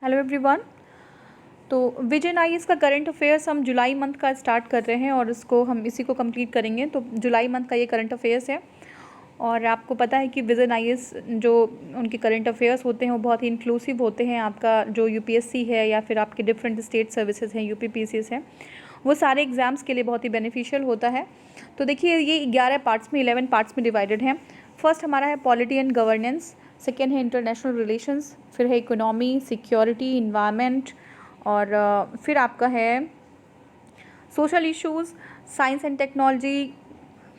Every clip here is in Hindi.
Hello everyone. तो विजन आईएएस का करंट अफेयर्स हम जुलाई मंथ का स्टार्ट कर रहे हैं और इसको हम इसी को कंप्लीट करेंगे। तो जुलाई मंथ का ये करंट अफेयर्स है और आपको पता है कि विजन आईएएस जो उनके करंट अफेयर्स होते हैं वो बहुत ही इंक्लूसिव होते हैं। आपका जो यूपीएससी है या फिर आपके डिफरेंट स्टेट सर्विसेज हैं, यूपीपीसीएस हैं, वो सारे एग्ज़ाम्स के लिए बहुत ही बेनिफिशियल होता है। तो देखिए ये 11 पार्ट्स में 11 पार्ट्स में डिवाइडेड है। फर्स्ट हमारा है पॉलिटी एंड गवर्नेंस, सेकेंड है इंटरनेशनल रिलेशंस, फिर है इकोनॉमी, सिक्योरिटी, इन्वायरमेंट और फिर आपका है social issues, science and technology,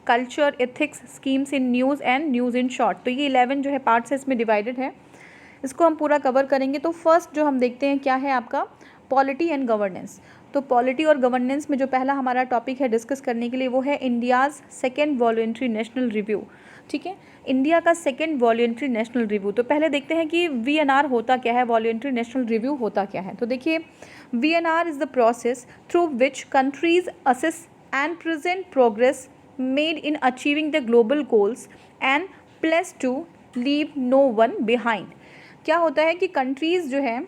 culture, ethics, schemes in news and news in short. तो ये 11 जो है पार्ट्स है, इसमें डिवाइडेड है। इसको हम पूरा कवर करेंगे। तो फर्स्ट जो हम देखते हैं क्या है आपका पॉलिटी एंड गवर्नेंस। तो पॉलिटी और गवर्नेंस में जो पहला हमारा टॉपिक है डिस्कस करने के लिए वो है India's second voluntary national review. ठीक है, इंडिया का सेकेंड वॉलंटरी नेशनल रिव्यू। तो पहले देखते हैं कि वीएनआर होता क्या है, वॉलंटरी नेशनल रिव्यू होता क्या है। तो देखिए VNR is the process through which countries assess and present progress made in achieving the global goals and place to leave no one behind. क्या होता है कि कंट्रीज़ जो है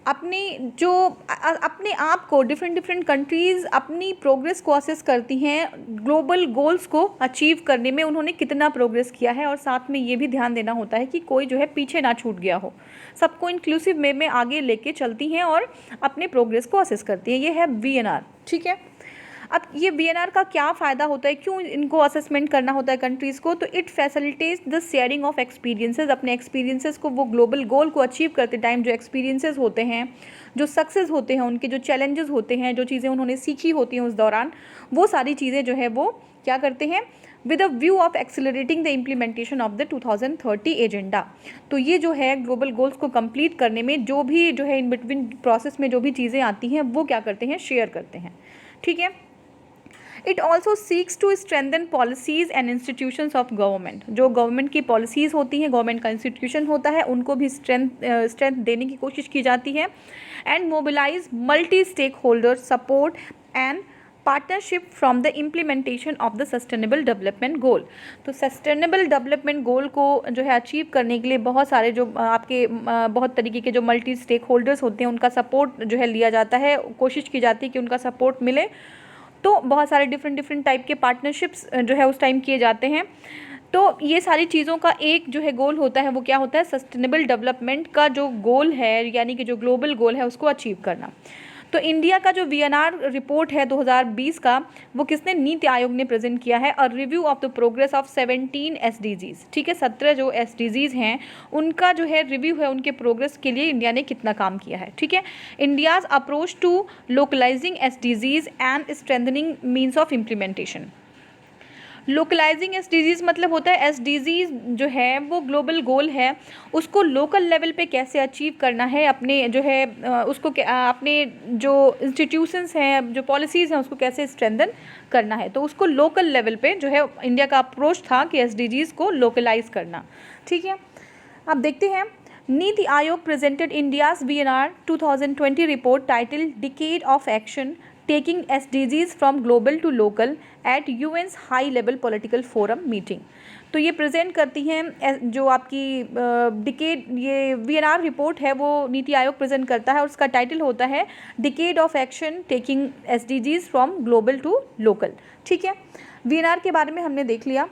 अपने आप को डिफरेंट कंट्रीज़ अपनी प्रोग्रेस को असेस करती हैं, ग्लोबल गोल्स को अचीव करने में उन्होंने कितना प्रोग्रेस किया है। और साथ में ये भी ध्यान देना होता है कि कोई जो है पीछे ना छूट गया हो, सबको इंक्लूसिव वे में आगे लेके चलती हैं और अपने प्रोग्रेस को असेस करती हैं। ये है वीएनआर। ठीक है, अब ये वीएनआर का क्या फ़ायदा होता है, क्यों इनको असेसमेंट करना होता है कंट्रीज़ को। तो it facilitates the sharing of experiences, अपने एक्सपीरियंसेस को वो ग्लोबल गोल को अचीव करते टाइम जो एक्सपीरियंसेस होते हैं, जो सक्सेस होते हैं, उनके जो चैलेंजेस होते हैं, जो चीज़ें उन्होंने सीखी होती हैं उस दौरान, वो सारी चीज़ें जो है वो क्या करते हैं with a view of accelerating the implementation of the 2030 agenda. तो ये जो है ग्लोबल गोल्स को कंप्लीट करने में जो भी जो है इन बिटवीन प्रोसेस में जो भी चीज़ें आती हैं वो क्या करते हैं, शेयर करते हैं। ठीक है, it also seeks to strengthen policies and institutions of government. जो गवर्नमेंट की पॉलिसीज़ होती हैं, गवर्नमेंट का इंस्टीट्यूशन होता है, उनको भी स्ट्रेंथ देने की कोशिश की जाती है। And mobilise multi stakeholder support and partnership from the implementation of the sustainable development goal. तो सस्टेनेबल डेवलपमेंट गोल को जो है अचीव करने के लिए बहुत सारे जो आपके बहुत तरीके के जो मल्टी स्टेक होल्डर्स होते हैं उनका सपोर्ट जो है लिया जाता है, कोशिश की जाती है कि उनका सपोर्ट मिले। तो बहुत सारे डिफरेंट टाइप के पार्टनरशिप्स जो है उस टाइम किए जाते हैं। तो ये सारी चीज़ों का एक जो है गोल होता है, वो क्या होता है, सस्टेनेबल डेवलपमेंट का जो गोल है यानी कि जो ग्लोबल गोल है उसको अचीव करना। तो इंडिया का जो वीएनआर रिपोर्ट है 2020 का, वो किसने, नीति आयोग ने प्रेजेंट किया है। और review of the progress of 17 SDGs. ठीक है, 17 जो एसडीजीज हैं उनका जो है रिव्यू है, उनके प्रोग्रेस के लिए इंडिया ने कितना काम किया है। ठीक है, India's approach to localising SDGs and strengthening means of implementation. Localising SDGs मतलब होता है एसडीजीज जो है वो ग्लोबल गोल है, उसको लोकल लेवल पे कैसे अचीव करना है, अपने जो है उसको अपने जो इंस्टीट्यूशंस हैं, जो पॉलिसीज़ हैं, उसको कैसे स्ट्रेंथन करना है। तो उसको लोकल लेवल पे जो है इंडिया का अप्रोच था कि एसडीजीज को लोकलाइज करना। ठीक है, अब देखते हैं NITI Aayog presented India's VNR 2020 report title decade of action taking SDGs from global to local at UN's high level political forum meeting. तो ये प्रेजेंट करती हैं जो आपकी डिकेड, ये वीएनआर रिपोर्ट है वो नीति आयोग प्रेजेंट करता है और उसका टाइटल होता है decade of action taking SDGs from global to local. ठीक है, वीएनआर के बारे में हमने देख लिया।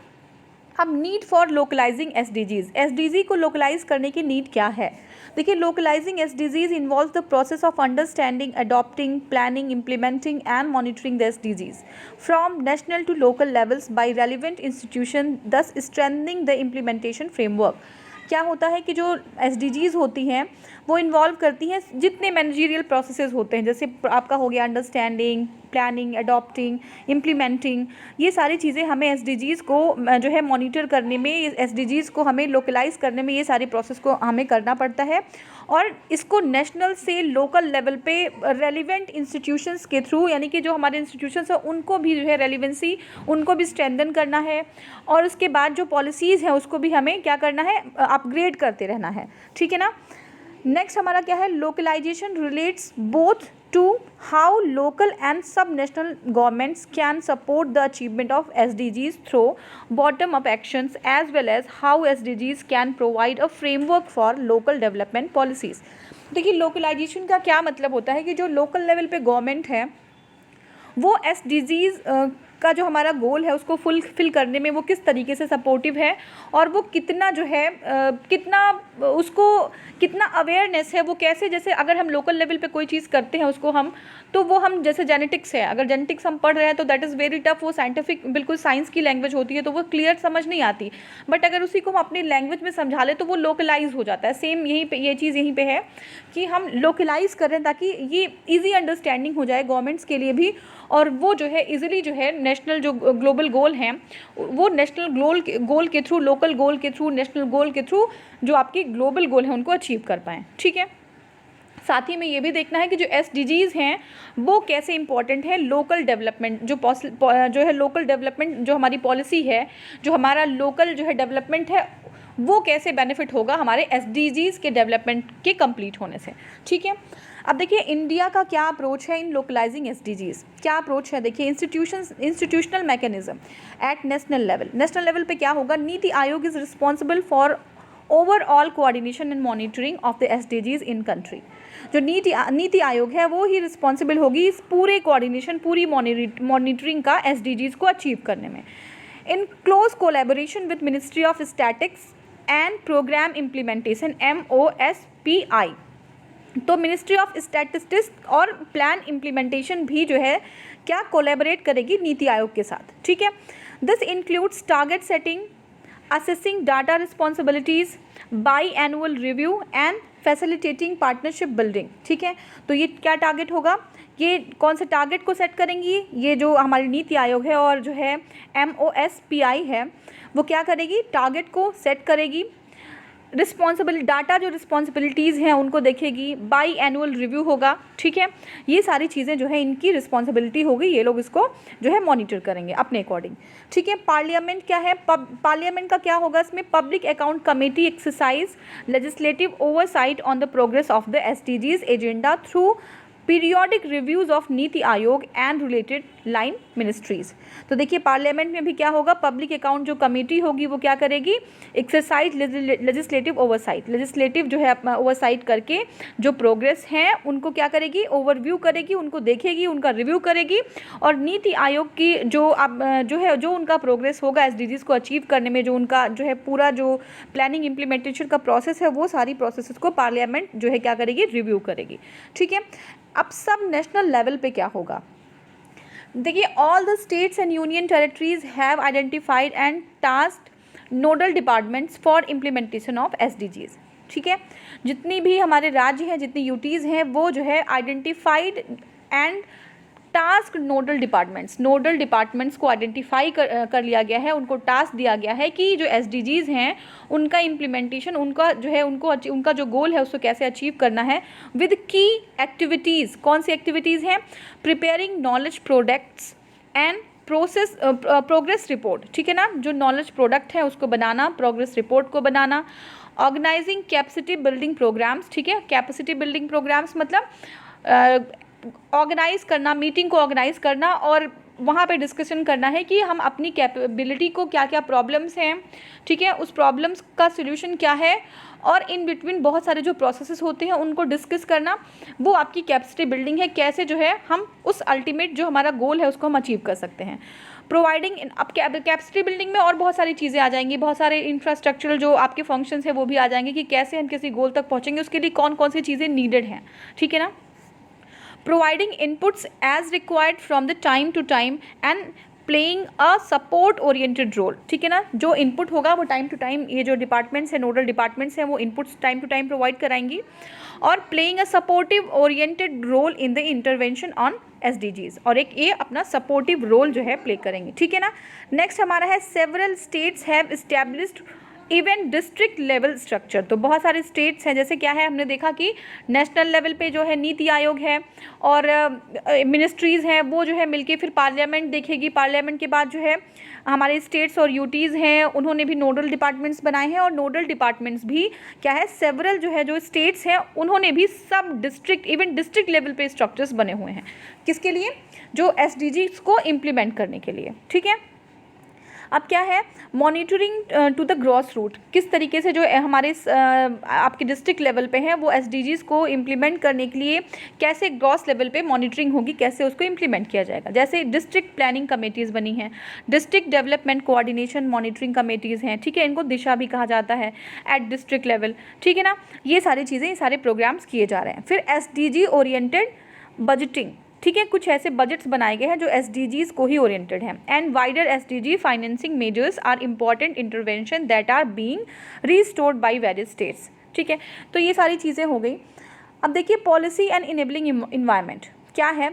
अब need for localising SDGs, SDG को लोकलाइज करने की नीड क्या है। देखिए localising SDGs involve the process of understanding, adopting, planning, implementing and monitoring the SDGs from national to local levels by relevant institution, thus strengthening the implementation framework. क्या होता है कि जो एसडीजीज होती हैं वो इन्वॉल्व करती हैं जितने मैनेजरियल प्रोसेसेस होते हैं, जैसे आपका हो गया अंडरस्टैंडिंग, प्लानिंग, अडॉप्टिंग, इम्प्लीमेंटिंग, ये सारी चीज़ें हमें एसडीजीज़ को जो है मॉनिटर करने में, एसडीजीज़ को हमें लोकलाइज करने में ये सारी प्रोसेस को हमें करना पड़ता है। और इसको नेशनल से लोकल लेवल पे रेलिवेंट इंस्टीट्यूशंस के थ्रू, यानी कि जो हमारे इंस्टीट्यूशंस हैं उनको भी जो है रेलिवेंसी, उनको भी स्ट्रेंथन करना है। और उसके बाद जो पॉलिसीज़ हैं उसको भी हमें क्या करना है, अपग्रेड करते रहना है। ठीक है ना। नेक्स्ट हमारा क्या है, localisation relates both to how local and sub-national governments can support the achievement of SDGs through bottom-up actions, as well as how SDGs can provide a framework for local development policies. देखिए लोकलाइजेशन का क्या मतलब होता है कि जो लोकल लेवल पे गवर्नमेंट है वो SDGs का जो हमारा गोल है उसको फुलफिल करने में वो किस तरीके से सपोर्टिव है, और वो कितना जो है कितना अवेयरनेस है, वो कैसे, जैसे अगर हम लोकल लेवल पे कोई चीज़ करते हैं उसको हम जैसे जेनेटिक्स है, अगर जेनेटिक्स हम पढ़ रहे हैं तो दैट इज़ वेरी टफ, वो साइंटिफिक बिल्कुल साइंस की लैंग्वेज होती है तो वो क्लियर समझ नहीं आती, बट अगर उसी को हम अपनी लैंग्वेज में समझा लें तो वो लोकलाइज हो जाता है। सेम यहीं पे ये चीज़ यहीं पे है कि हम लोकलाइज कर रहे हैं ताकि ये ईजी अंडरस्टैंडिंग हो जाए गवर्नमेंट्स के लिए भी, और वो जो है इजीली जो है नेशनल जो ग्लोबल गोल हैं वो नेशनल गोल के थ्रू, लोकल गोल के थ्रू, नेशनल गोल के थ्रू जो आपके ग्लोबल गोल हैं उनको अचीव कर पाएँ। ठीक है, साथ ही में ये भी देखना है कि जो SDGs हैं वो कैसे इंपॉर्टेंट है लोकल डेवलपमेंट, जो है लोकल डेवलपमेंट जो हमारी पॉलिसी है, जो हमारा लोकल जो है डेवलपमेंट है वो कैसे बेनिफिट होगा हमारे SDGs के डेवलपमेंट के कंप्लीट होने से। ठीक है, अब देखिए इंडिया का क्या अप्रोच है इन लोकलाइजिंग SDGs, क्या अप्रोच है। देखिए institutional mechanism at national level पे क्या होगा, NITI Aayog is responsible for overall coordination and monitoring of the SDGs in country. जो नीति आयोग है वो ही रिस्पॉन्सिबल होगी इस पूरे कोऑर्डिनेशन, पूरी मॉनिटरिंग का SDGs को अचीव करने में, in close collaboration with ministry of statistics and programme implementation MOSPI। तो मिनिस्ट्री ऑफ स्टैटिस्टिक्स और प्लान इम्प्लीमेंटेशन भी जो है क्या कोलैबोरेट करेगी नीति आयोग के साथ। ठीक है, this includes target setting, assessing data responsibilities, by annual review and facilitating partnership building. ठीक है, तो ये क्या टारगेट होगा, ये कौन से टारगेट को सेट करेंगी, ये जो हमारी नीति आयोग है और जो है MOSPI है वो क्या करेगी, टारगेट को सेट करेगी, डाटा जो रिस्पॉन्सिबिलिटीज़ हैं उनको देखेगी, बाई एनुअल रिव्यू होगा। ठीक है, ये सारी चीज़ें जो है इनकी रिस्पॉन्सिबिलिटी होगी, ये लोग इसको जो है मॉनिटर करेंगे अपने अकॉर्डिंग। ठीक है, पार्लियामेंट क्या है, पार्लियामेंट का क्या होगा, इसमें public account committee exercise legislative oversight on the progress of the SDGs agenda through periodic reviews of NITI Aayog and related line ministries. तो देखिए पार्लियामेंट में भी क्या होगा, पब्लिक अकाउंट जो कमेटी होगी वो क्या करेगी, एक्सरसाइज लेजिस्लेटिव ओवरसाइट, लेजिस्लेटिव जो है ओवरसाइट करके जो प्रोग्रेस हैं उनको क्या करेगी, ओवरव्यू करेगी, उनको देखेगी, उनका रिव्यू करेगी, और नीति आयोग की जो उनका प्रोग्रेस होगा SDGs को अचीव करने में, जो उनका जो है पूरा जो प्लानिंग इम्प्लीमेंटेशन का प्रोसेस है वो सारी प्रोसेस को पार्लियामेंट जो है क्या करेगी, रिव्यू करेगी। ठीक है, अब सब नेशनल लेवल पे क्या होगा, देखिए all the states and union territories have identified and tasked nodal departments for implementation of SDGs। ठीक है, जितनी भी हमारे राज्य हैं, जितनी यूटीज़ हैं वो जो है identified and task nodal departments को आइडेंटिफाई कर लिया गया है, उनको टास्क दिया गया है कि जो SDGs हैं उनका इम्प्लीमेंटेशन, उनका जो है उनका जो गोल है उसको कैसे अचीव करना है, विद की एक्टिविटीज़। कौन सी एक्टिविटीज़ हैं, preparing knowledge products and progress report. ठीक है ना, जो नॉलेज प्रोडक्ट है उसको बनाना, प्रोग्रेस रिपोर्ट को बनाना, ऑर्गेनाइजिंग कैपेसिटी बिल्डिंग प्रोग्राम्स। ठीक है, कैपेसिटी बिल्डिंग प्रोग्राम्स मतलब ऑर्गेनाइज करना, मीटिंग को ऑर्गेनाइज करना और वहाँ पे डिस्कशन करना है कि हम अपनी कैपेबिलिटी को, क्या क्या प्रॉब्लम्स हैं, ठीक है, उस प्रॉब्लम्स का सॉल्यूशन क्या है, और इन बिटवीन बहुत सारे जो प्रोसेसेस होते हैं उनको डिस्कस करना, वो आपकी कैपेसिटी बिल्डिंग है, कैसे जो है हम उस अल्टीमेट जो हमारा गोल है उसको हम अचीव कर सकते हैं। प्रोवाइडिंग, अब कैपेसिटी बिल्डिंग में और बहुत सारी चीज़ें आ जाएंगी, बहुत सारे इंफ्रास्ट्रक्चरल जो आपके फंक्शंस हैं वो भी आ जाएंगे कि कैसे हम किसी गोल तक पहुँचेंगे, उसके लिए कौन कौन सी चीज़ें नीडेड हैं। ठीक है ना, providing inputs as required from the time to time and playing a support oriented role। ठीक है ना, जो इनपुट होगा वो टाइम टू टाइम, ये जो डिपार्टमेंट्स हैं, नोडल डिपार्टमेंट्स हैं, वो inputs time to time provide कराएंगी, और playing a supportive oriented role in the intervention on SDGs, और एक ये अपना सपोर्टिव रोल जो है प्ले करेंगे। ठीक है ना, नेक्स्ट हमारा है several states have established even district level structure. तो बहुत सारे स्टेट्स हैं, जैसे क्या है, हमने देखा कि नेशनल लेवल पे जो है नीति आयोग है और मिनिस्ट्रीज़ हैं, वो जो है मिलके फिर पार्लियामेंट देखेगी, पार्लियामेंट के बाद जो है हमारे स्टेट्स और यूटीज़ हैं उन्होंने भी नोडल डिपार्टमेंट्स बनाए हैं, और नोडल डिपार्टमेंट्स भी क्या है, सेवरल जो है जो स्टेट्स हैं उन्होंने भी सब डिस्ट्रिक्ट इवन डिस्ट्रिक्ट लेवल पे स्ट्रक्चर्स बने हुए हैं। किसके लिए? जो एसडीजीज को इम्प्लीमेंट करने के लिए। ठीक है, अब क्या है, monitoring to the grass root, किस तरीके से जो हमारे आपके डिस्ट्रिक्ट लेवल पे हैं वो एसडीजीज को इम्प्लीमेंट करने के लिए कैसे ग्रॉस लेवल पे मॉनिटरिंग होगी, कैसे उसको इम्प्लीमेंट किया जाएगा। जैसे डिस्ट्रिक्ट प्लानिंग कमेटीज़ बनी हैं, district development coordination monitoring committees हैं, ठीक है, इनको दिशा भी कहा जाता है एट डिस्ट्रिक्ट लेवल। ठीक है ना, ये सारी चीज़ें, ये सारे प्रोग्राम्स किए जा रहे हैं। फिर एसडीजी ओरिएंटेड बजटिंग, ठीक है, कुछ ऐसे बजट्स बनाए गए हैं जो एसडीजीज को ही ओरिएंटेड हैं। And wider SDG financing measures are important intervention that are being restored by various states. ठीक है, तो ये सारी चीज़ें हो गई। अब देखिए पॉलिसी एंड इनेबलिंग इन्वायरमेंट क्या है,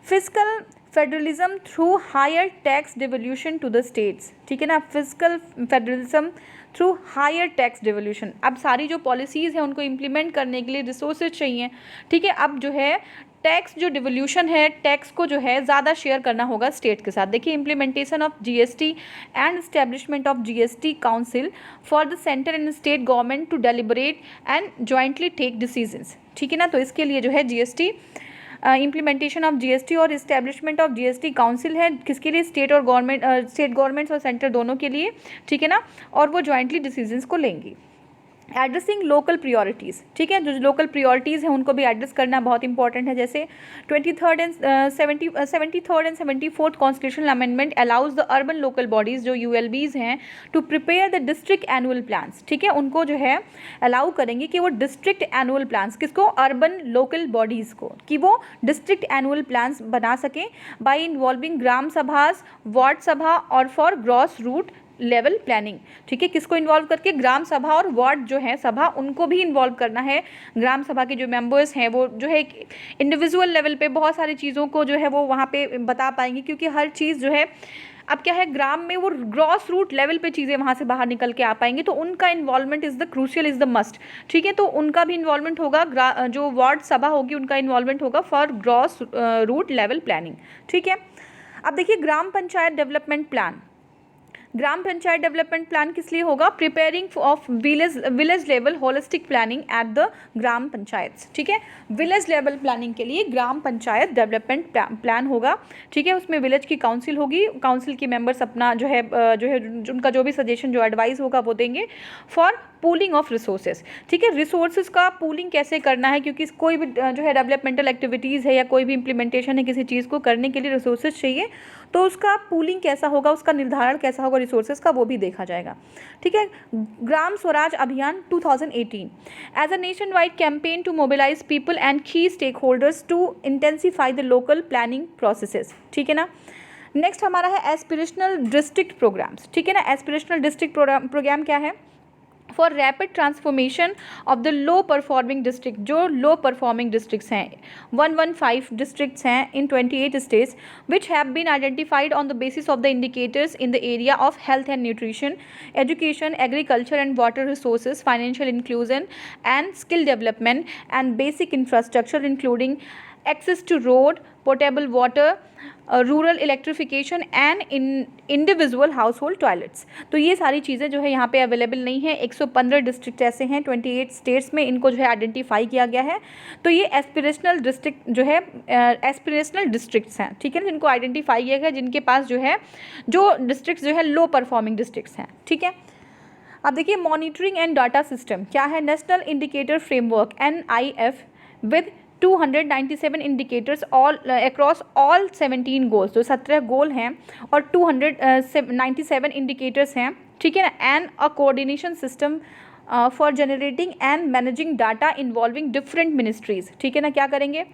fiscal federalism through higher tax devolution to the states. ठीक है ना, fiscal federalism through higher tax devolution. अब सारी जो पॉलिसीज़ हैं उनको इम्प्लीमेंट करने के लिए रिसोर्सेज चाहिए। ठीक है, अब जो है टैक्स जो डिवोल्यूशन है, टैक्स को जो है ज़्यादा शेयर करना होगा स्टेट के साथ। देखिए implementation of GST and establishment of GST council for the centre and state government to deliberate and jointly take decisions. ठीक है ना, तो इसके लिए जो है जीएसटी इम्प्लीमेंटेशन ऑफ जीएसटी और इस्टेब्लिशमेंट ऑफ जीएसटी काउंसिल है, किसके लिए, स्टेट और गवर्नमेंट, स्टेट गवर्नमेंट्स और सेंटर दोनों के लिए। ठीक है ना, और वो जॉइंटली डिसीजंस को लेंगी। एड्रेसिंग लोकल प्रियोरिटीज़, ठीक है, जो लोकल प्रियोरिटीज़ हैं उनको भी एड्रेस करना बहुत इंपॉर्टेंट है। जैसे 23rd and 73rd and 74th constitutional amendment allows the urban local bodies जो यूएलबीज़ हैं to prepare the district annual plans. ठीक है, उनको जो है अलाउ करेंगे कि वो डिस्ट्रिक्ट एनुअल प्लान्स, किसको, अर्बन लोकल बॉडीज़ को, कि वो डिस्ट्रिक्ट एनुअल प्लान्स बना सकें by involving gram sabhas, ward sabha और for gross root level planning. ठीक है, किसको इन्वॉल्व करके, ग्राम सभा और वार्ड जो है सभा, उनको भी इन्वॉल्व करना है। ग्राम सभा के जो मेंबर्स हैं वो जो है इंडिविजुअल लेवल पे बहुत सारी चीज़ों को जो है वो वहाँ पे बता पाएंगे, क्योंकि हर चीज़ जो है अब क्या है, ग्राम में वो ग्रॉस रूट लेवल पे चीज़ें वहाँ से बाहर निकल के आ पाएंगी, तो उनका involvement is the crucial, is the must. ठीक है, तो उनका भी इन्वॉल्वमेंट होगा, जो वार्ड सभा होगी उनका इन्वॉल्वमेंट होगा for gross root level planning. ठीक है, अब देखिए Gram Panchayat development plan. Gram Panchayat development plan किस लिए होगा, preparing of village level holistic planning at the ग्राम पंचायत। ठीक है, विलेज लेवल प्लानिंग के लिए ग्राम पंचायत डेवलपमेंट प्लान होगा। ठीक है, उसमें विलेज की काउंसिल होगी, काउंसिल की मेंबर्स अपना जो है उनका जो भी सजेशन, जो एडवाइस होगा वो देंगे फॉर पूलिंग ऑफ रिसोर्सेज। ठीक है, रिसोर्सेज का पूलिंग कैसे करना है, क्योंकि कोई भी जो है डेवलपमेंटल एक्टिविटीज़ है या कोई भी इम्प्लीमेंटेशन है किसी चीज़ को करने के लिए रिसोर्सेज चाहिए, तो उसका पूलिंग कैसा होगा, उसका निर्धारण कैसा होगा रिसोर्सेज का, वो भी देखा जाएगा। ठीक है, ग्राम Swaraj Abhiyan 2018 as a nation wide campaign to mobilise people and key stake holders to intensify the local planning processes. ठीक है ना, नेक्स्ट हमारा है एस्पिरेशनल डिस्ट्रिक्ट प्रोग्राम्स। ठीक है ना, एस्पिरेशनल डिस्ट्रिक्ट प्रोग्राम क्या है, for rapid transformation of the low performing district, जो लो परफॉर्मिंग डिस्ट्रिक्ट्स हैं 115 डिस्ट्रिक्ट्स हैं in 28 states which have been identified on the basis of the indicators in the area of health and nutrition, education, agriculture and water resources, financial inclusion and skill development and basic infrastructure including access to road, potable water, rural electrification and individual household toilets. तो ये सारी चीज़ें जो है यहाँ पे अवेलेबल नहीं है। 115 डिस्ट्रिक्ट ऐसे हैं 28 स्टेट्स में, इनको जो है आइडेंटिफाई किया गया है। तो ये एस्पिरेशनल डिस्ट्रिक्ट जो है एस्पिरेशनल डिस्ट्रिक्ट्स हैं, ठीक है, जिनको आइडेंटिफाई किया गया, जिनके पास जो है जो डिस्ट्रिक्ट्स जो है लो परफॉर्मिंग डिस्ट्रिक्ट्स हैं। ठीक है, अब देखिए मॉनिटरिंग एंड डाटा सिस्टम क्या है, national indicator framework NIF with 297 indicators all across all 17 goals, जो 17 गोल हैं और 297 इंडिकेटर्स हैं। ठीक है ना, and a coordination system for generating and managing data involving different ministries. ठीक है ना, क्या करेंगे,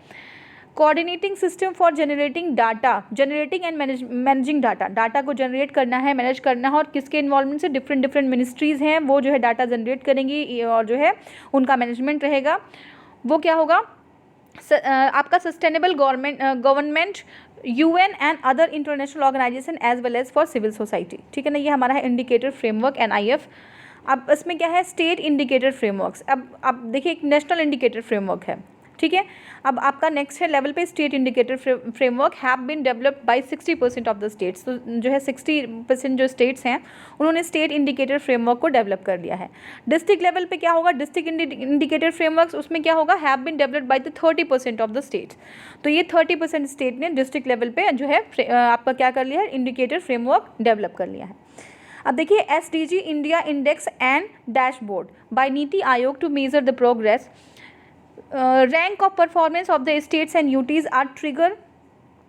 coordinating system for generating data, generating and managing data, data को जनरेट करना है, मैनेज करना है, और किसके इन्वॉल्वमेंट से, डिफरेंट मिनिस्ट्रीज़ हैं वो जो है डाटा जनरेट करेंगी और जो है उनका मैनेजमेंट रहेगा। वो क्या होगा, आपका sustainable government, UN and other international organisation as well as for civil society. ठीक है ना, ये हमारा है इंडिकेटर फ्रेमवर्क NIF। अब इसमें क्या है, स्टेट इंडिकेटर फ्रेमवर्क्स। अब देखिए एक नेशनल इंडिकेटर फ्रेमवर्क है, ठीक है। अब आपका नेक्स्ट है लेवल पे state indicator framework have been developed by 60% of the states. तो जो है 60% जो स्टेट्स हैं उन्होंने स्टेट इंडिकेटर फ्रेमवर्क को डेवलप कर लिया है। डिस्ट्रिक्ट लेवल पे क्या होगा, डिस्ट्रिक्ट इंडिकेटर फ्रेमवर्क, उसमें क्या होगा, have been developed by the 30% of the states. तो ये 30% स्टेट ने डिस्ट्रिक्ट लेवल पे जो है आपका क्या कर लिया है, इंडिकेटर फ्रेमवर्क डेवलप कर लिया है। अब देखिए SDG India index and dashboard by NITI Aayog to measure the progress, rank of performance of the states and UTs are trigger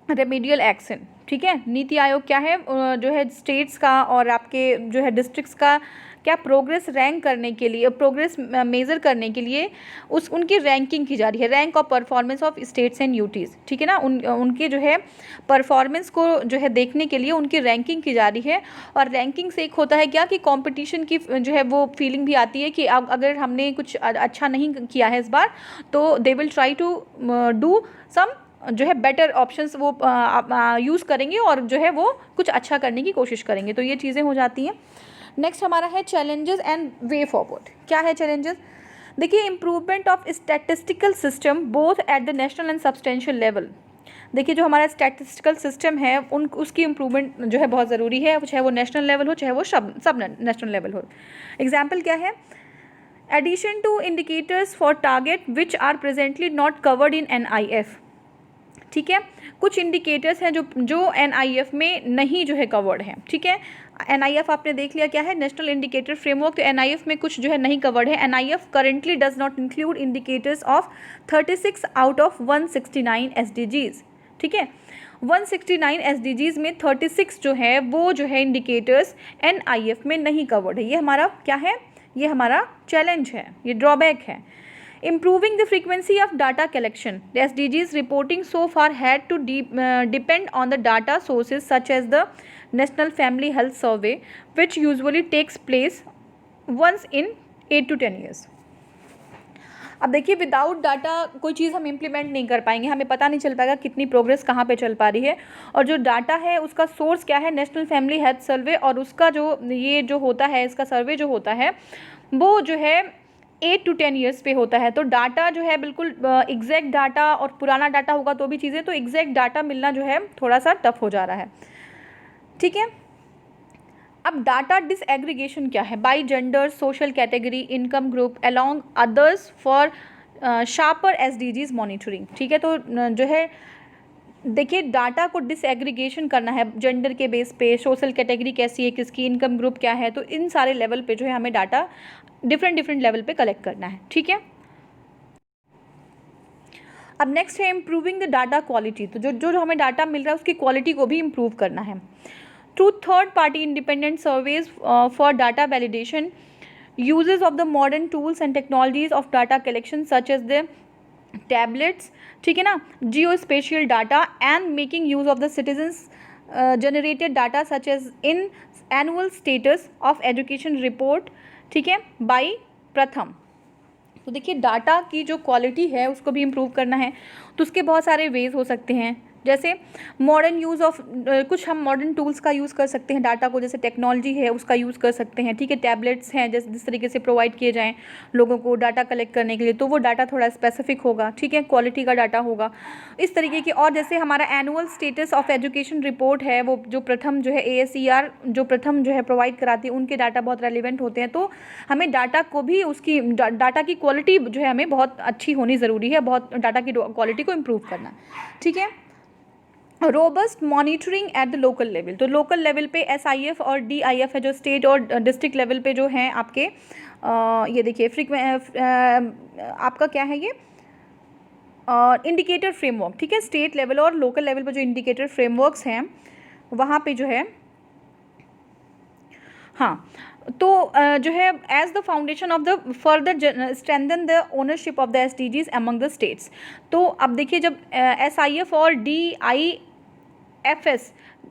remedial action. ठीक है, नीति आयोग क्या है, जो है स्टेट्स का और आपके जो है डिस्ट्रिक्ट्स का क्या प्रोग्रेस रैंक करने के लिए, प्रोग्रेस मेज़र करने के लिए उनकी रैंकिंग की जा रही है, rank of performance of states and UTs. ठीक है ना, उनके जो है परफॉर्मेंस को जो है देखने के लिए उनकी रैंकिंग की जा रही है। और रैंकिंग से एक होता है क्या कि कंपटीशन की जो है वो फीलिंग भी आती है कि अब अगर हमने कुछ अच्छा नहीं किया है इस बार तो they will try to do some जो है बेटर ऑप्शंस वो यूज़ करेंगे और जो है वो कुछ अच्छा करने की कोशिश करेंगे। तो ये चीज़ें हो जाती हैं। नेक्स्ट हमारा है चैलेंजेस एंड वे फॉरवर्ड। क्या है चैलेंजेस, देखिए improvement of statistical system both at the national and substantial level. देखिए जो हमारा स्टैटिस्टिकल सिस्टम है उसकी इम्प्रूवमेंट जो है बहुत ज़रूरी है, चाहे वो नेशनल लेवल हो चाहे वो सब नेशनल लेवल हो। एग्जाम्पल क्या है, addition to indicators for target which are presently not covered in NIF। ठीक है, कुछ इंडिकेटर्स हैं जो NIF में नहीं जो है कवर्ड हैं। ठीक है, NIF आपने देख लिया क्या है, नेशनल इंडिकेटर फ्रेमवर्क। तो NIF में कुछ जो है नहीं कवर्ड है। NIF currently does not include indicators of 36 out of 169 SDGs। ठीक है, 169 SDGs में 36 जो है वो जो है इंडिकेटर्स NIF में नहीं कवर्ड है। ये हमारा क्या है, ये हमारा चैलेंज है, ये ड्रॉबैक है। Improving the frequency of data collection. The SDGs reporting so far had to depend on the data sources such as the National Family Health Survey, which usually takes place once in 8 to 10 years. अब देखिए विदाउट डाटा कोई चीज़ हम इम्प्लीमेंट नहीं कर पाएंगे, हमें पता नहीं चल पाएगा कितनी प्रोग्रेस कहाँ पे चल पा रही है। और जो डाटा है उसका सोर्स क्या है, नेशनल फैमिली हेल्थ सर्वे, और उसका जो ये जो होता है इसका सर्वे जो होता है वो जो है 8 to 10 ईयर्स पे होता है। तो डाटा जो है बिल्कुल एग्जैक्ट डाटा, और पुराना डाटा होगा तो भी चीज़ें, तो एग्जैक्ट डाटा मिलना जो है थोड़ा सा टफ हो जा रहा है। ठीक है, अब डाटा डिसएग्रीगेशन क्या है, by gender, social category, income group along others for sharper SDGs monitoring. ठीक है, तो जो है देखिए डाटा को डिसएग्रीगेशन करना है जेंडर के बेस पे, सोशल कैटेगरी कैसी है किसकी, इनकम ग्रुप क्या है, तो इन सारे लेवल पे जो है हमें डाटा डिफरेंट लेवल पे कलेक्ट करना है। ठीक है, अब नेक्स्ट है इम्प्रूविंग द डाटा क्वालिटी। तो जो हमें डाटा मिल रहा है उसकी क्वालिटी को भी इम्प्रूव करना है। Through third party independent surveys for data validation, uses of the modern tools and technologies of data collection such as the tablets, ठीक है ना, geo spatial data and making use of the citizens generated data such as in annual status of education report. ठीक है, बाई प्रथम। तो देखिए डाटा की जो क्वालिटी है उसको भी इम्प्रूव करना है, तो उसके बहुत सारे वेज हो सकते हैं, जैसे मॉडर्न यूज़ ऑफ कुछ हम मॉडर्न टूल्स का यूज़ कर सकते हैं डाटा को, जैसे टेक्नोलॉजी है उसका यूज़ कर सकते हैं। ठीक है, टैबलेट्स हैं जिस तरीके से प्रोवाइड किए जाएँ लोगों को डाटा कलेक्ट करने के लिए, तो वो डाटा थोड़ा स्पेसिफिक होगा। ठीक है, क्वालिटी का डाटा होगा इस तरीके की। और जैसे हमारा annual status of education report है, वो जो प्रथम जो है ASER जो प्रथम जो है प्रोवाइड कराती है, उनके डाटा बहुत रेलिवेंट होते हैं। तो हमें डाटा को भी उसकी डाटा की क्वालिटी जो है हमें बहुत अच्छी होनी ज़रूरी है, बहुत डाटा की क्वालिटी को इम्प्रूव करना। ठीक है, robust monitoring at the local level. तो लोकल लेवल पे SIF और DIF है जो स्टेट और डिस्ट्रिक्ट लेवल पे जो हैं आपके ये देखिए आपका क्या है ये इंडिकेटर फ्रेमवर्क। ठीक है, स्टेट लेवल और लोकल लेवल पे जो इंडिकेटर फ्रेमवर्क्स हैं वहाँ पे जो है हाँ, तो जो है as the foundation of the further strengthen the ownership of the SDGs among the states. तो अब देखिए जब SIF और DIFS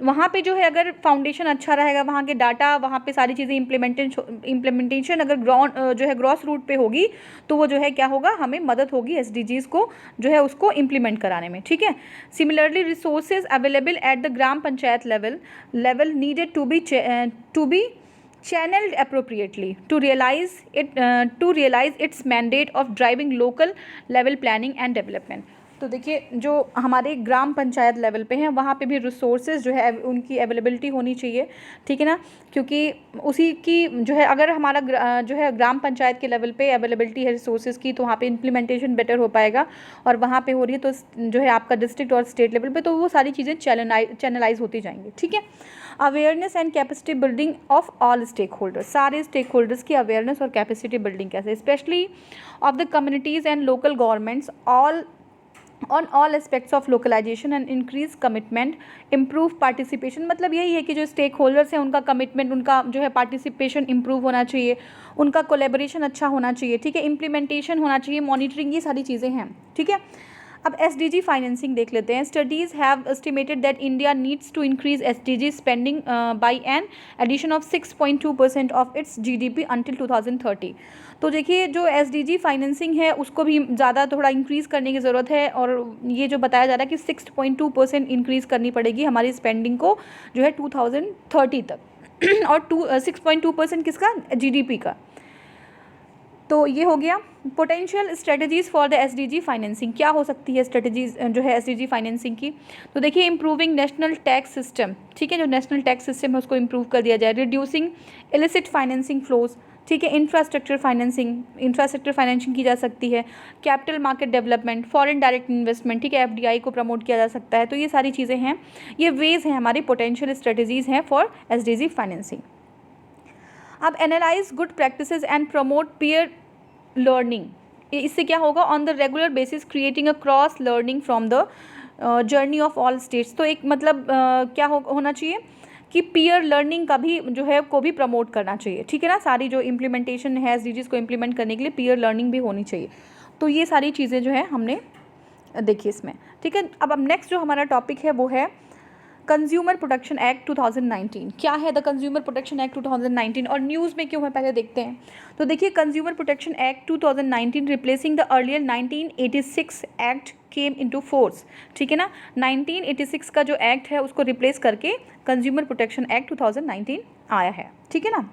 वहाँ पे जो है अगर फाउंडेशन अच्छा रहेगा, वहाँ के डाटा, वहाँ पे सारी चीज़ें इम्प्लीमेंटेशन अगर जो है ग्रॉस रूट पे होगी, तो वो जो है क्या होगा, हमें मदद होगी SDGs को जो है उसको इम्प्लीमेंट कराने में। ठीक है, similarly resources available at the gram panchayat level needed to be channeled appropriately to realize its mandate of driving local level planning and development। तो देखिए जो हमारे ग्राम पंचायत लेवल पे हैं वहाँ पे भी रिसोर्सेज जो है उनकी अवेलेबिलिटी होनी चाहिए, ठीक है ना, क्योंकि उसी की जो है अगर हमारा जो है ग्राम पंचायत के लेवल पे अवेलेबिलिटी है रिसोर्सेज की तो वहाँ पे इम्प्लीमेंटेशन बेटर हो पाएगा, और वहाँ पे हो रही है तो जो है आपका डिस्ट्रिक्ट और स्टेट लेवल पे तो वो सारी चीज़ें चैनलाइज होती जाएंगी, ठीक है। Awareness and capacity building of all stakeholders, सारे स्टेक होल्डर्स की अवेयरनेस और कैपेसिटी बिल्डिंग कैसे, specially of the communities and local governments on all aspects of localisation and increase commitment, improve participation. मतलब यही है कि जो स्टेक होल्डर्स हैं उनका कमिटमेंट, उनका जो है पार्टिसिपेशन इम्प्रूव होना चाहिए, उनका कोलेबोरेशन अच्छा होना चाहिए, ठीक है, इम्प्लीमेंटेशन होना चाहिए, मॉनिटरिंग, ये सारी चीज़ें हैं, ठीक है। अब SDG फाइनेंसिंग देख लेते हैं। Studies have estimated that India needs to increase SDG spending by an addition of 6.2% of its GDP until 2030। तो देखिए जो SDG फाइनेंसिंग है उसको भी ज़्यादा थोड़ा इंक्रीज़ करने की ज़रूरत है, और ये जो बताया जा रहा है कि 6.2% इंक्रीज़ करनी पड़ेगी हमारी स्पेंडिंग को जो है 2030 तक और 6.2% किसका, GDP का। तो ये हो गया। Potential strategies for the SDG financing, क्या हो सकती है स्ट्रेटजीज जो है SDG फाइनेंसिंग की। तो देखिए इम्प्रूविंग नेशनल टैक्स सिस्टम, ठीक है, जो नेशनल टैक्स सिस्टम है उसको इम्प्रूव कर दिया जाए, रिड्यूसिंग इलिसिट फाइनेंसिंग फ्लोज, ठीक है, इंफ्रास्ट्रक्चर फाइनेंसिंग की जा सकती है, capital market development, foreign direct investment, ठीक है, FDI को प्रमोट किया जा सकता है। तो ये सारी चीज़ें हैं, ये वेज हैं हमारी पोटेंशियल स्ट्रेटजीज़ हैं फॉर SDG फाइनेंसिंग। अब analyse good practices and promote peer learning, इससे क्या होगा, on the regular basis creating a cross learning from the journey of all states. तो एक मतलब क्या होना चाहिए कि पीयर लर्निंग का भी जो है को भी प्रमोट करना चाहिए, ठीक है ना, सारी जो इम्प्लीमेंटेशन है SDGs को इम्प्लीमेंट करने के लिए पीयर लर्निंग भी होनी चाहिए। तो ये सारी चीज़ें जो है हमने देखी इसमें, ठीक है। अब नेक्स्ट जो हमारा टॉपिक है वो है कंज्यूमर प्रोटेक्शन एक्ट 2019। क्या है द कंज्यूमर प्रोटेक्शन एक्ट 2019 और न्यूज़ में क्यों है, पहले देखते हैं। तो देखिए consumer protection act 2019 replacing the earlier 1986 act came into force, ठीक है ना, 1986 का जो एक्ट है उसको रिप्लेस करके कंज्यूमर प्रोटेक्शन एक्ट 2019 आया है, ठीक है ना।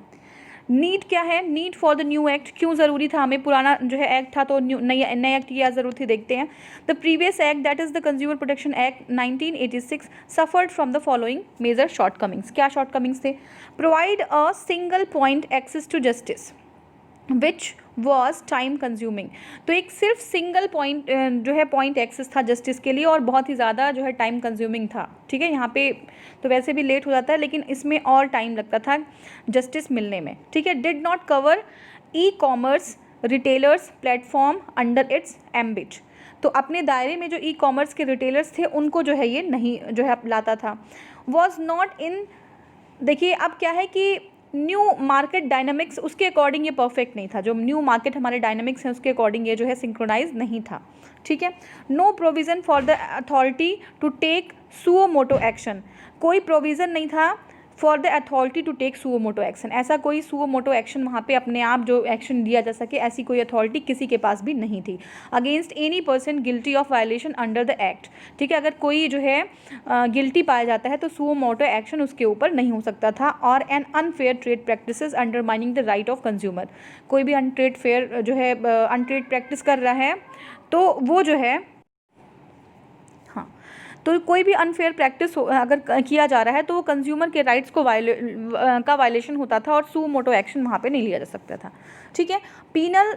नीड क्या है, need for the new act, क्यों ज़रूरी था हमें, पुराना जो है एक्ट था तो नए एक्ट की क्या ज़रूरत थी, देखते हैं। The previous act that is the consumer protection act 1986 suffered from the following major shortcomings. क्या शॉर्टकमिंग्स थे, provide a single point access to justice which was time consuming. तो एक सिर्फ सिंगल पॉइंट जो है पॉइंट एक्सेस था जस्टिस के लिए और बहुत ही ज़्यादा जो है टाइम कंज्यूमिंग था, ठीक है। यहाँ पे तो वैसे भी लेट हो जाता है लेकिन इसमें और टाइम लगता था जस्टिस मिलने में, ठीक है। Did not cover e-commerce retailers platform under its ambit. तो अपने दायरे में जो ई-कॉमर्स के रिटेलर्स थे उनको जो है ये नहीं जो है लाता था। वॉज नॉट इन, देखिए अब क्या है कि न्यू मार्केट डायनामिक्स उसके अकॉर्डिंग ये परफेक्ट नहीं था, जो न्यू मार्केट हमारे डायनामिक्स हैं उसके अकॉर्डिंग ये जो है सिंक्रोनाइज नहीं था, ठीक है। No provision for the authority to take suo motu action, कोई प्रोविज़न नहीं था for the authority to take suo motu action, ऐसा कोई सुओ मोटो एक्शन वहाँ पे अपने आप जो एक्शन लिया जा सके ऐसी कोई अथॉरिटी किसी के पास भी नहीं थी। Against any person guilty of violation under the act, ठीक है, अगर कोई जो है गिल्टी पाया जाता है तो सुओ मोटो एक्शन उसके ऊपर नहीं हो सकता था। और an unfair trade practices undermining the right of consumer, कोई भी अनट्रेड जो है अनट्रेड प्रैक्टिस कर रहा है तो वो जो है तो कोई भी अनफेयर प्रैक्टिस अगर किया जा रहा है तो वो कंज्यूमर के राइट्स को वायलेशन होता था और सू मोटो एक्शन वहाँ पे नहीं लिया जा सकता था, ठीक है। पीनल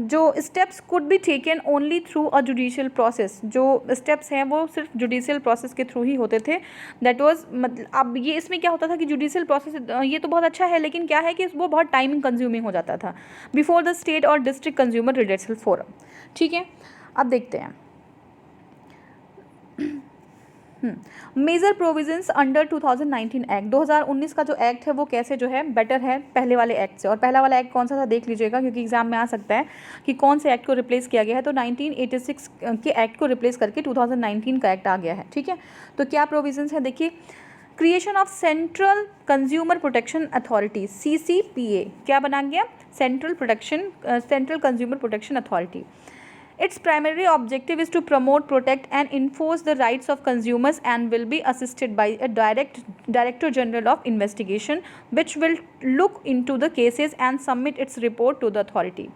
जो steps could be taken only through a judicial process, जो स्टेप्स हैं वो सिर्फ जुडिशियल प्रोसेस के थ्रू ही होते थे। दैट वाज मतलब अब ये इसमें क्या होता था कि जुडिशियल प्रोसेस ये तो बहुत अच्छा है लेकिन क्या है कि वो बहुत टाइम कंज्यूमिंग हो जाता था। बिफोर द स्टेट और डिस्ट्रिक्ट कंज्यूमर रिलेशनल फोरम, ठीक है। अब देखते हैं मेजर प्रोविजंस अंडर 2019 एक्ट, 2019 का जो एक्ट है वो कैसे जो है बेटर है पहले वाले एक्ट से। और पहला वाला एक्ट कौन सा था देख लीजिएगा क्योंकि एग्जाम में आ सकता है कि कौन से एक्ट को रिप्लेस किया गया है। तो 1986 के एक्ट को रिप्लेस करके 2019 का एक्ट आ गया है, ठीक है। तो क्या प्रोविजंस है देखिए, creation of central consumer protection authority CCPA, क्या बना गया, central consumer protection authority. Its primary objective is to promote, protect and enforce the rights of consumers and will be assisted by a Director General of Investigation which will look into the cases and submit its report to the authority.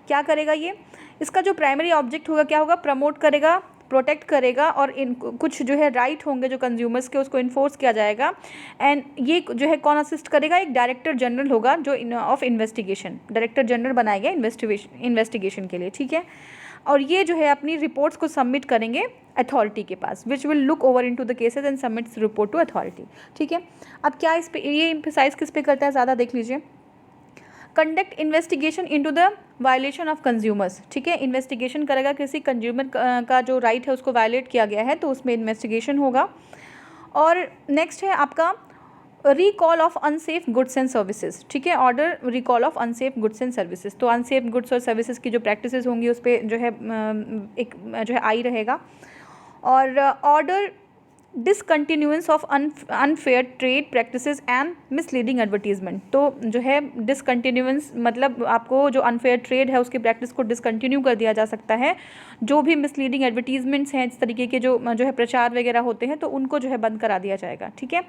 क्या करेगा ये? इसका जो प्राइमरी ऑब्जेक्ट होगा क्या होगा? प्रमोट करेगा, प्रोटेक्ट करेगा और इन कुछ जो है राइट होंगे जो कंज्यूमर्स के उसको इन्फोर्स किया जाएगा। एंड ये जो है कौन असिस्ट करेगा? एक डायरेक्टर जनरल होगा जो ऑफ इन्वेस्टिगेशन, डायरेक्टर जनरल बनाया गया इन्वेस्टिगेशन के लिए, ठीक है। और ये जो है अपनी रिपोर्ट्स को सबमिट करेंगे अथॉरिटी के पास which will look over into the cases and submits report to authority, ठीक है। अब क्या इस पे ये एम्फसाइज किस पे करता है ज़्यादा, देख लीजिए। Conduct investigation into the violation of consumers, ठीक है। इन्वेस्टिगेशन करेगा किसी कंज्यूमर का जो राइट है उसको वायलेट किया गया है तो उसमें इन्वेस्टिगेशन होगा। और नेक्स्ट है आपका recall of unsafe goods and services, ठीक है। Order recall of unsafe goods and services, तो अनसेफ गुड्स और सर्विसेज की जो प्रैक्टिसेस होंगी उस पर जो है एक जो है आई रहेगा। और order discontinuance of unfair trade practices and misleading advertisement, तो जो है डिसकंटिन्यूएंस मतलब आपको जो अनफेयर ट्रेड है उसकी प्रैक्टिस को डिसकंटिन्यू कर दिया जा सकता है। जो भी मिसलीडिंग एडवर्टीजमेंट्स हैं, इस तरीके के जो है प्रचार वगैरह होते हैं तो उनको जो है बंद करा दिया जाएगा, ठीक है।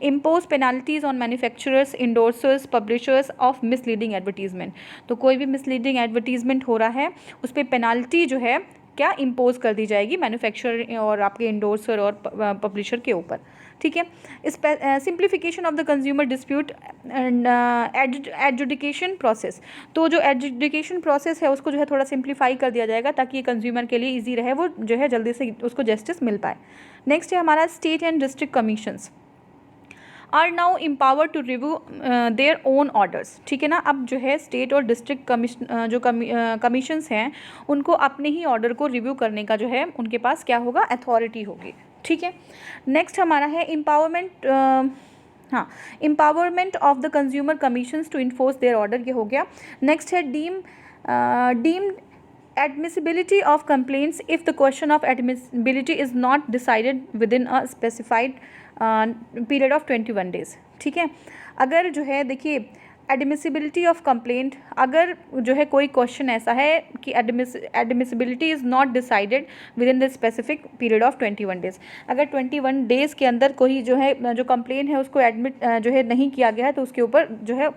Impose penalties on manufacturers, endorsers, publishers of misleading advertisement, तो कोई भी मिसलीडिंग एडवर्टीजमेंट हो रहा है उस पर पेनाल्टी जो है क्या इम्पोज कर दी जाएगी मैन्युफैक्चरर और आपके इंडोर्सर और पब्लिशर के ऊपर, ठीक है। इस simplification of the consumer dispute adjudication process, तो जो एडजुडिकेशन प्रोसेस है उसको जो है थोड़ा सिंप्लीफाई कर दिया जाएगा ताकि ये कंज्यूमर के लिए ईजी रहे, वो जो है जल्दी से उसको जस्टिस मिल पाए। नेक्स्ट है हमारा state and district commissions are now empower to review their own orders, ठीक है ना। अब जो है स्टेट और डिस्ट्रिक्ट कमीशंस हैं उनको अपने ही ऑर्डर को रिव्यू करने का जो है उनके पास क्या होगा? अथॉरिटी होगी, ठीक है। नेक्स्ट हमारा है एम्पावरमेंट, हाँ, empowerment of the consumer commissions to enforce their order, ये हो गया। नेक्स्ट है deemed admissibility of complaints if the question of admissibility is not decided within a specified period of 21 days, ठीक है। अगर जो है देखिए एडमिसिबिलिटी ऑफ कंप्लेंट, अगर जो है कोई क्वेश्चन ऐसा है कि admissibility is not decided with in the specific period of 21 days, अगर 21 डेज़ के अंदर कोई जो है जो कंप्लेन है उसको एडमिट जो है नहीं किया गया है तो उसके ऊपर जो है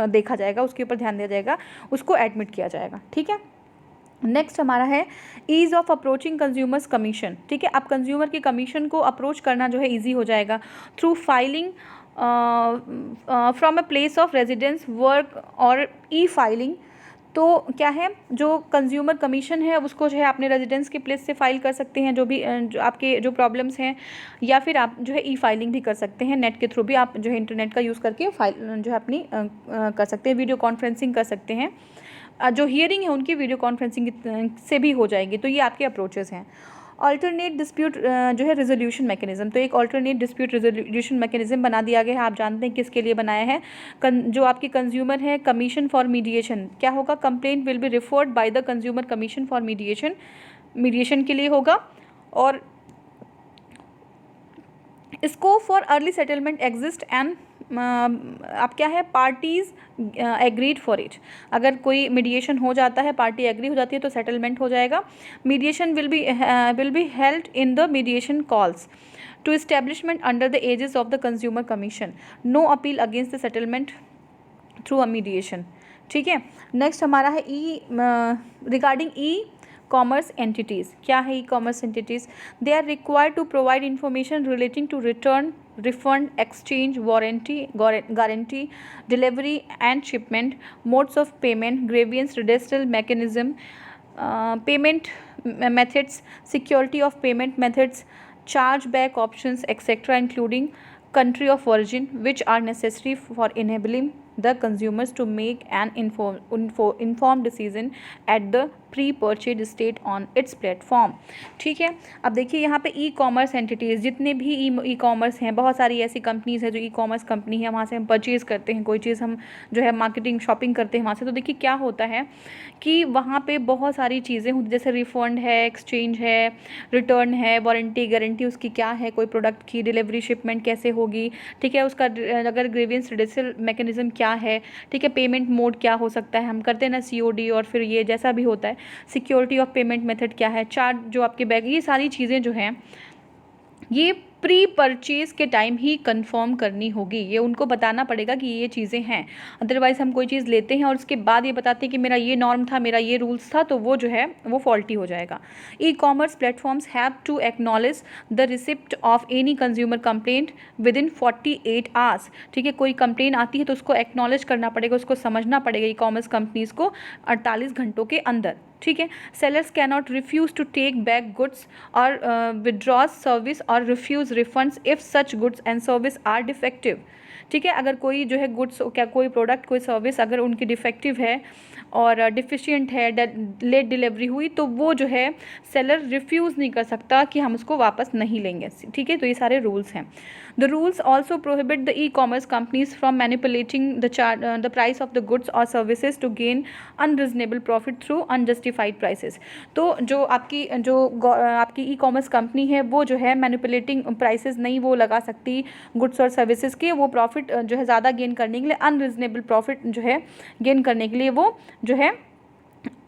देखा जाएगा, उसके ऊपर ध्यान दिया जाएगा, उसको एडमिट किया जाएगा, ठीक है। नेक्स्ट हमारा है ease of approaching consumers commission, ठीक है। अब कंज्यूमर की कमीशन को अप्रोच करना जो है ईजी हो जाएगा through filing from a place of residence, work और ई फाइलिंग। तो क्या है जो कंज्यूमर कमीशन है उसको जो है अपने रेजिडेंस के प्लेस से फाइल कर सकते हैं, जो भी जो आपके जो प्रॉब्लम्स हैं, या फिर आप जो है ई फाइलिंग भी कर सकते हैं, नेट के थ्रू भी आप जो है इंटरनेट का यूज़ करके फाइल जो है अपनी कर सकते हैं, वीडियो कॉन्फ्रेंसिंग कर सकते हैं। जो हियरिंग है उनकी वीडियो कॉन्फ्रेंसिंग से भी हो जाएगी, तो ये आपके अप्रोचेस हैं। अल्टरनेट डिस्प्यूट जो है रेजोल्यूशन मैकेनिज्म, तो एक अल्टरनेट डिस्प्यूट रेजोल्यूशन मैकेनिज्म बना दिया गया है। आप जानते हैं किसके लिए बनाया है? जो आपके कंज्यूमर है कमीशन फॉर मीडिएशन, क्या होगा? Complaint will be referred by the consumer commission for mediation के लिए होगा। और scope for early settlement exist and आप क्या है पार्टीज़ एग्रीड फॉर इट, अगर कोई मीडिएशन हो जाता है, पार्टी एग्री हो जाती है तो सेटलमेंट हो जाएगा। Mediation will be held in the mediation calls to establishment under the aegis of the consumer commission, no appeal against the settlement through a mediation, ठीक है। नेक्स्ट हमारा है रिगार्डिंग ई कॉमर्स एंटिटीज़, क्या है e-commerce entities? They are required to provide information relating to return, refund, exchange, warranty, guarantee, delivery and shipment, modes of payment, grievance redressal mechanism, payment methods, security of payment methods, chargeback options, etc., including country of origin, which are necessary for enabling the consumers to make an informed decision at the pre-purchase state on it's platform, ठीक है। अब देखिए यहाँ पे ई कॉमर्स एंटिटीज़, जितने भी ई कॉमर्स हैं, बहुत सारी ऐसी कंपनीज़ हैं जो ई कॉमर्स कंपनी है, वहाँ से हम परचेज़ करते हैं कोई चीज़, हम जो है मार्केटिंग शॉपिंग करते हैं वहाँ से। तो देखिए क्या होता है कि वहाँ पे बहुत सारी चीज़ें होती, जैसे रिफ़ंड है, एक्सचेंज है, रिटर्न है, वारंटी गारंटी उसकी क्या है, कोई प्रोडक्ट की डिलीवरी शिपमेंट कैसे होगी, ठीक है, उसका अगर ग्रीवेंस रिड्रेसल मैकेनिज्म क्या है, ठीक है, पेमेंट मोड क्या हो सकता है, हम करते हैं ना COD और फिर ये जैसा भी होता है, सिक्योरिटी ऑफ पेमेंट मेथड क्या है, चार्ज जो आपके बैग, ये सारी चीज़ें जो हैं ये प्री परचेज के टाइम ही कंफर्म करनी होगी। ये उनको बताना पड़ेगा कि ये चीज़ें हैं। अदरवाइज़ हम कोई चीज़ लेते हैं और उसके बाद ये बताते हैं कि मेरा ये नॉर्म था, मेरा ये रूल्स था, तो वो जो है वो फॉल्टी हो जाएगा। E-commerce platforms have to acknowledge the receipt of any consumer complaint within 48 hours. ठीक है, कोई कंप्लेन आती है तो उसको एक्नॉलेज करना पड़ेगा, उसको समझना पड़ेगा ई कॉमर्स कंपनीज़ को 48 घंटों के अंदर। ठीक है, sellers can not refuse to take back goods और विड्रॉज सर्विस और refuse refunds if such goods and service are defective. ठीक है, अगर कोई जो है गुड्स, क्या कोई प्रोडक्ट, कोई सर्विस अगर उनकी डिफेक्टिव है और डिफिशिएंट है, लेट डिलीवरी हुई, तो वो जो है सेलर रिफ्यूज़ नहीं कर सकता कि हम उसको वापस नहीं लेंगे। ठीक है, तो ये सारे रूल्स हैं। The rules also prohibit the e commerce companies from manipulating the price of the goods और services to gain unreasonable profit through unjustified prices. तो जो आपकी ई कॉमर्स कंपनी है वो जो है मैनिपुलेटिंग प्राइसेस नहीं वो लगा सकती गुड्स और सर्विसेज के, वो प्रॉफिट जो है ज़्यादा गेन करने के लिए, अनरिजनेबल प्रॉफिट जो है गेन करने के लिए वो जो है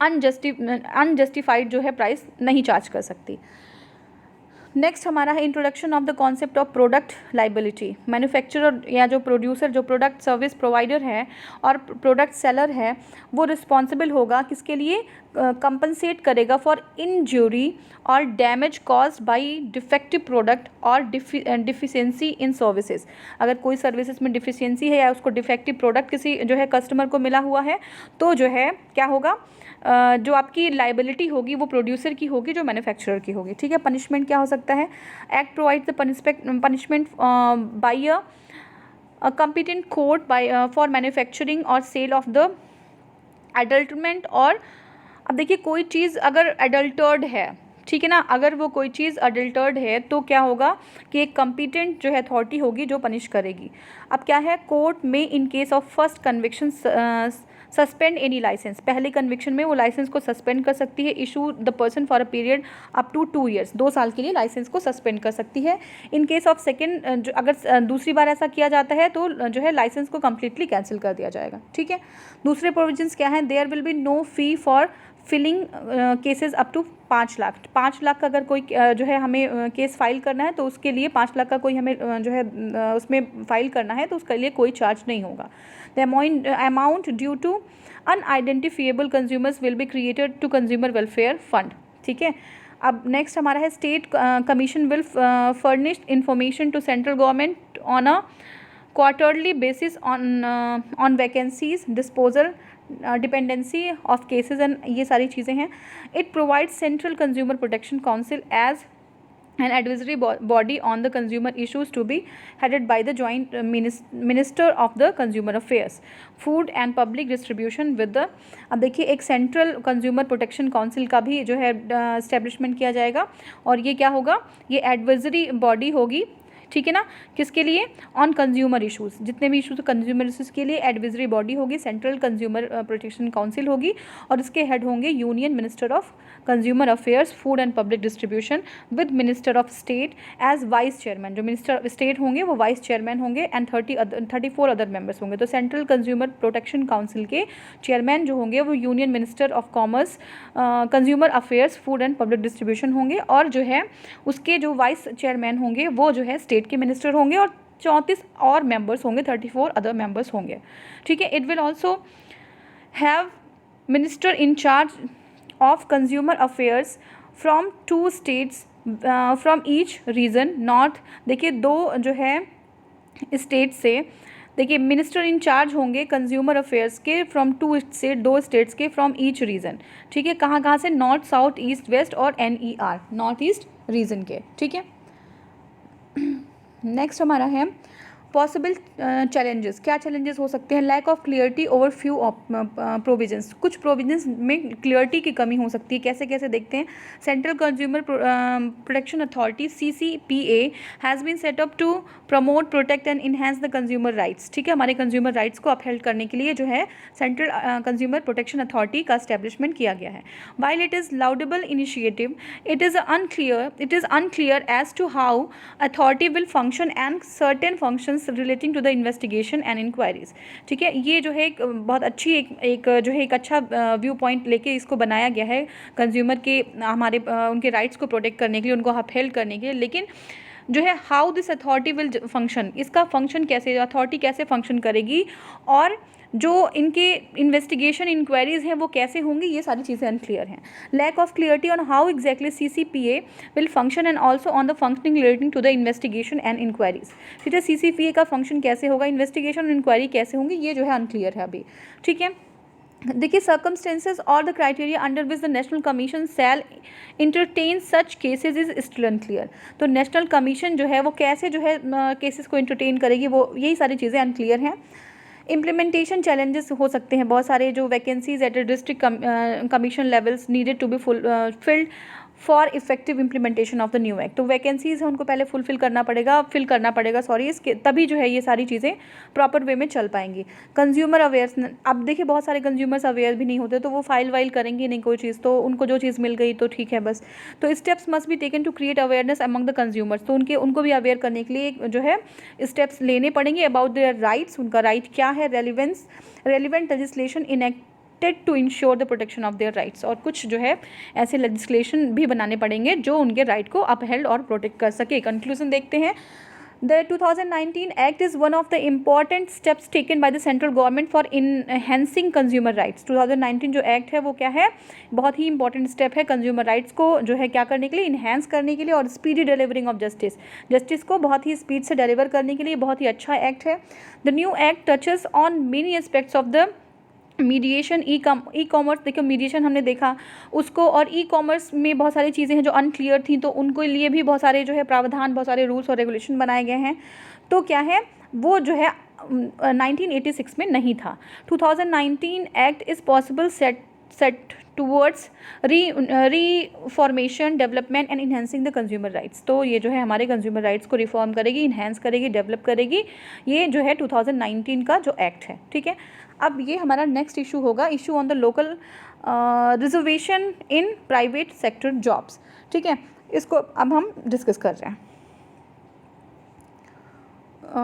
अनजस्टिफाइड जो है प्राइस नहीं चार्ज कर सकती। नेक्स्ट हमारा है introduction of the concept of product liability. Manufacturer या जो प्रोड्यूसर, जो प्रोडक्ट सर्विस प्रोवाइडर है और प्रोडक्ट सेलर है, वो रिस्पॉन्सिबल होगा किसके लिए, कंपनसेट करेगा फॉर इंजरी और damage caused by defective product और डिफिशिएंसी इन सर्विसेज। अगर कोई सर्विसेज में डिफिशिएंसी है या उसको डिफेक्टिव प्रोडक्ट किसी जो है कस्टमर को मिला हुआ है, तो जो है क्या होगा, जो आपकी लाइबिलिटी होगी वो प्रोड्यूसर की होगी, जो मैन्युफैक्चरर की होगी। ठीक है, पनिशमेंट क्या हो सकता है, act provide the punishment by a competent court by for manufacturing और सेल ऑफ द एडल्टमेंट। और अब देखिए कोई चीज़ अगर एडल्टर्ड है, ठीक है ना, अगर वो कोई चीज़ अडल्टर्ड है तो क्या होगा कि एक कॉम्पिटेंट जो है अथॉरिटी होगी जो पनिश करेगी। अब क्या है, कोर्ट में in case of first conviction suspend any licence, पहले कन्विक्शन में वो लाइसेंस को सस्पेंड कर सकती है, issue the person for a period up to 2 years, 2 साल के लिए लाइसेंस को सस्पेंड कर सकती है। इन केस ऑफ सेकेंड, अगर दूसरी बार ऐसा किया जाता है तो जो है लाइसेंस को कम्प्लीटली कैंसिल कर दिया जाएगा। ठीक है, दूसरे प्रोविजंस क्या हैं, there will be no fee for filing cases up to 5 lakh. 5 lakh का अगर कोई जो है हमें केस फाइल करना है तो उसके लिए 5 लाख का कोई हमें जो है उसमें फाइल करना है तो उसके लिए कोई चार्ज नहीं होगा। The amount due to unidentifiable consumers will be created to consumer welfare fund. ठीक है, अब नेक्स्ट हमारा है state commission will furnish information to central government on a quarterly basis on vacancies, disposal, dependency of cases and ये सारी चीज़ें हैं। It provides central consumer protection council as an advisory body on the consumer issues to be headed by the joint minister of the consumer affairs, food and public distribution with the। अब देखिए एक सेंट्रल कंज्यूमर प्रोटेक्शन काउंसिल का भी जो है एस्टेब्लिशमेंट किया जाएगा और ये क्या होगा, ये एडवाइजरी बॉडी होगी। ठीक है ना, किसके लिए, ऑन कंज्यूमर इशूज़, जितने भी इशूज़ कंज्यूमर इशूज़ के लिए एडवाइजरी बॉडी होगी, सेंट्रल कंज्यूमर प्रोटेक्शन काउंसिल होगी और इसके हेड होंगे union minister of consumer affairs, food and public distribution with minister of state as vice chairman. जो मिनिस्टर ऑफ स्टेट होंगे वो वाइस चेयरमैन होंगे एंड 34 अदर मेंबर्स होंगे। तो सेंट्रल कंज्यूमर प्रोटेक्शन काउंसिल के चेयरमैन जो होंगे वो union minister of commerce, consumer affairs, food and public distribution होंगे और जो है उसके जो वाइस चेयरमैन होंगे वो जो है स्टेट के मिनिस्टर होंगे और 34 और मेंबर्स होंगे, 34 अदर मेंबर्स होंगे। ठीक है, it will also have minister in charge of consumer affairs from 2 states from each reason north. देखिए 2 जो है स्टेट से, देखिए मिनिस्टर इन चार्ज होंगे कंज्यूमर अफेयर्स के फ्रॉम 2 स्टेट्स के फ्रॉम ईच रीजन। ठीक है, कहाँ से, नॉर्थ, साउथ, ईस्ट, वेस्ट और NER, नॉर्थ ईस्ट रीजन के। ठीक है, नेक्स्ट हमारा है पॉसिबल चैलेंजेस। क्या चैलेंजेस हो सकते हैं, lack of clarity over few of provisions, कुछ प्रोविजंस में क्लियरिटी की कमी हो सकती है। कैसे कैसे देखते हैं, central consumer protection authority CCPA has been set up to promote, protect and enhance the consumer rights. ठीक है, हमारे कंज्यूमर राइट्स को अपहेल्ड करने के लिए जो है सेंट्रल कंज्यूमर प्रोटेक्शन अथॉरिटी का एस्टेब्लिशमेंट किया गया है। While it is laudable initiative, it is unclear as to how authority will function and certain functions provisions relating to the investigation and inquiries. ठीक है, ये जो है एक बहुत अच्छी एक जो है एक अच्छा व्यू पॉइंट लेके इसको बनाया गया है कंज्यूमर के हमारे उनके राइट्स को प्रोटेक्ट करने के लिए, उनको अपहेल्ड करने के लिए। लेकिन जो है how this authority will function, इसका फंक्शन कैसे, अथॉरिटी कैसे फंक्शन करेगी और जो इनके इन्वेस्टिगेशन इंक्वायरीज हैं वो कैसे होंगी, ये सारी चीज़ें अनक्लियर हैं। Lack of clarity on how exactly CCPA will function and also on the functioning relating to the investigation and inquiries. ठीक है, CCPA का फंक्शन कैसे होगा, इन्वेस्टिगेशन और इंक्वायरी कैसे होंगी, ये जो है अनक्लियर है अभी। ठीक है, देखिए सर्कमस्टेंसेज और the criteria under which the national commission shell entertain such cases is still unclear. तो नेशनल कमीशन जो है वो कैसे जो है केसेस को इंटरटेन करेगी, वो यही सारी चीज़ें अनक्लियर हैं। इम्प्लीमेंटेशन चैलेंजेस हो सकते हैं बहुत सारे, जो vacancies at district commission levels needed to be filled for effective implementation of the new act. तो वैकेंसीज हैं उनको पहले फिल करना पड़ेगा इसके, तभी जो है ये सारी चीज़ें प्रॉपर वे में चल पाएंगी। कंज्यूमर अवेयरनेस, अब देखिए बहुत सारे कंज्यूमर्स अवेयर भी नहीं होते, तो वो फाइल वाइल करेंगे नहीं कोई चीज़, तो उनको जो चीज़ मिल गई तो ठीक है बस। तो steps must be taken to create awareness among the consumers. तो उनको भी अवेयर करने के लिए जो है स्टेप्स लेने पड़ेंगे अबाउट देयर राइट्स, उनका राइट क्या है, relevant legislation to ensure the protection of their rights. और कुछ जो है ऐसे लेजिस्लेशन भी बनाने पड़ेंगे जो उनके राइट को अपहेल्ड और प्रोटेक्ट कर सके। कंक्लूजन देखते हैं। The 2019 act is one of the important steps taken by the central government for enhancing consumer rights. 2019 जो एक्ट है वो क्या है, बहुत ही इंपॉर्टेंट स्टेप है कंज्यूमर राइट्स को जो है क्या करने के लिए, इन्हेंस करने के लिए, और स्पीडी डिलीवरिंग ऑफ जस्टिस को बहुत ही स्पीड से डिलीवर करने के लिए बहुत ही अच्छा एक्ट है। The new act touches on many aspects of the mediation, e commerce. देखो मीडिएशन हमने देखा उसको, और ई कॉमर्स में बहुत सारी चीज़ें हैं जो अनक्लियर थी, तो उनको लिए भी बहुत सारे जो है प्रावधान, बहुत सारे रूल्स और रेगुलेशन बनाए गए हैं। तो क्या है वो जो है 1986 में नहीं था। 2019 act is possible set towards reformation, development and enhancing the consumer rights. तो ये जो है हमारे कंज्यूमर राइट्स को रिफॉर्म करेगी, इन्हेंस करेगी, डेवलप करेगी, ये जो है 2019 का जो एक्ट है। ठीक है, अब ये हमारा नेक्स्ट इशू होगा, issue on the local reservation in private sector jobs. ठीक है, इसको अब हम डिस्कस कर रहे हैं।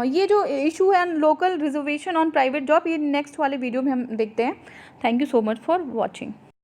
ये जो इशू है local reservation on private job, ये नेक्स्ट वाले वीडियो में हम देखते हैं। Thank you so much for watching.